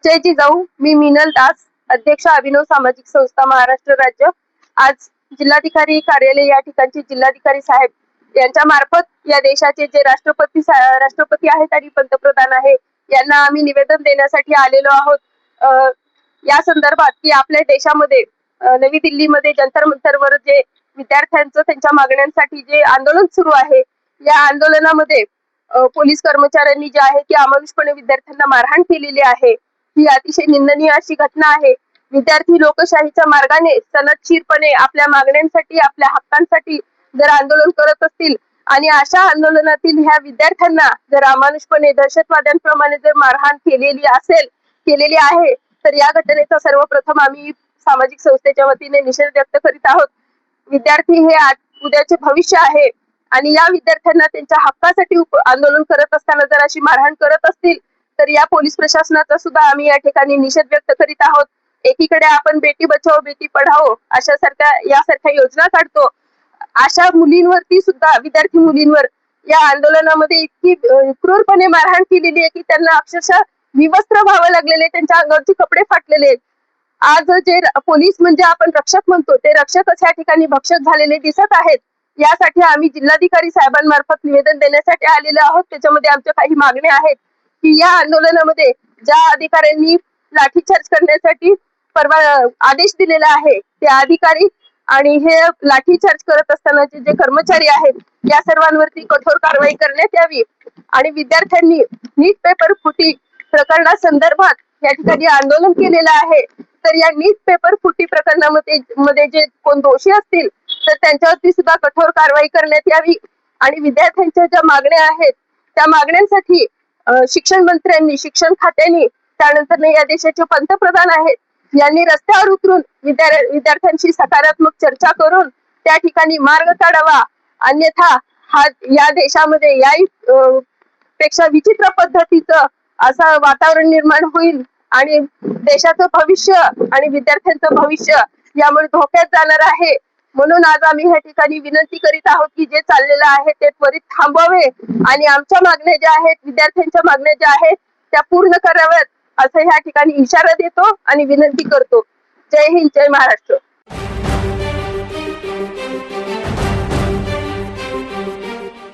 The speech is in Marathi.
जय जिजाऊ. मी मीनल दास, अध्यक्ष अभिनव सामाजिक संस्था महाराष्ट्र राज्य. आज जिल्हाधिकारी कार्यालय या ठिकाणचे जिल्हाधिकारी साहेब यांच्या मार्फत या देशाचे जे राष्ट्रपती आहेत आणि पंतप्रधान आहे यांना आम्ही निवेदन देण्यासाठी आलेलो आहोत. या संदर्भात की आपल्या देशामध्ये नवी दिल्लीमध्ये जंतर मंतरवर जे विद्यार्थ्यांचं त्यांच्या मागण्यांसाठी जे आंदोलन सुरू आहे, या आंदोलनामध्ये पोलीस कर्मचाऱ्यांनी जे आहे की अमानुषपणे विद्यार्थ्यांना मारहाण केलेली आहे. ही अतिशय निंदनीय अशी घटना आहे. विद्यार्थी लोकशाहीच्या मार्गाने सनदशीरपणे आपल्या मागण्यांसाठी आपल्या हक्कांसाठी जर आंदोलन करत असतील आणि अशा आंदोलनातील ह्या विद्यार्थ्यांना जर अमानुषपणे दहशतवाद्यांप्रमाणे जर मारहाण केलेली आहे, तर या घटनेचा सर्वप्रथम आम्ही सामाजिक संस्थेच्या वतीने निषेध व्यक्त करीत आहोत. विद्यार्थी हे उद्याचे भविष्य आहे आणि या विद्यार्थ्यांना त्यांच्या हक्कासाठी आंदोलन करत असताना जर अशी मारहाण करत असतील तर या पोलीस प्रशासनाचा सुद्धा आम्ही या ठिकाणी निषेध व्यक्त करीत आहोत. एकीकडे आपण बेटी बचाओ बेटी पढाओ यासारख्या योजना काढतो, अशा मुलींवरती सुद्धा विद्यार्थी मुलींवर या आंदोलनामध्ये इतकी क्रूरपणे मारहाण केलेली आहे की त्यांना अक्षरशः विवस्त्र व्हावं लागलेले, त्यांच्या अंगावरचे कपडे फाटलेले आहेत. आज जे पोलीस म्हणजे आपण रक्षक म्हणतो ते रक्षकच या ठिकाणी भक्षक झालेले दिसत आहेत. यासाठी आम्ही जिल्हाधिकारी साहेबांमार्फत निवेदन देण्यासाठी आलेलो आहोत. त्याच्यामध्ये आमच्या काही मागण्या आहेत की या आंदोलनामध्ये ज्या अधिकाऱ्यांनी लाठीचार्ज करण्यासाठी परवा आदेश दिलेला आहे ते अधिकारी आणि हे लाठीचार्ज करत असतानाचे जे कर्मचारी आहेत या सर्वांवरती कठोर कारवाई करण्यात यावी. आणि विद्यार्थ्यांनी नीट पेपर फुटी प्रकरणासंदर्भात या ठिकाणी आंदोलन केलेलं आहे, तर या नीट पेपर फुटी प्रकरणामध्ये जे कोण दोषी असतील तर त्यांच्यावरती सुद्धा कठोर कारवाई करण्यात यावी. आणि विद्यार्थ्यांच्या ज्या मागण्या आहेत त्या मागण्यांसाठी शिक्षण मंत्र्यांनी, शिक्षण खात्याने, त्यानंतर या देशाचे पंतप्रधान आहेत यांनी रस्त्यावर उतरून विद्यार्थ्यांशी सकारात्मक चर्चा करून त्या ठिकाणी मार्ग काढावा. अन्यथा हा या देशामध्ये याही पेक्षा विचित्र पद्धतीचं असं वातावरण निर्माण होईल आणि देशाचं भविष्य आणि विद्यार्थ्यांचं भविष्य यामुळे धोक्यात जाणार आहे. म्हणून आज आम्ही ह्या ठिकाणी विनंती करीत आहोत की जे चाललेलं आहे ते त्वरित थांबवावे आणि आमच्या मागण्या ज्या आहेत, विद्यार्थ्यांच्या मागण्या ज्या आहेत त्या पूर्ण कराव्यात असं ह्या ठिकाणी इशारा देतो आणि विनंती करतो. जय हिंद, जय महाराष्ट्र.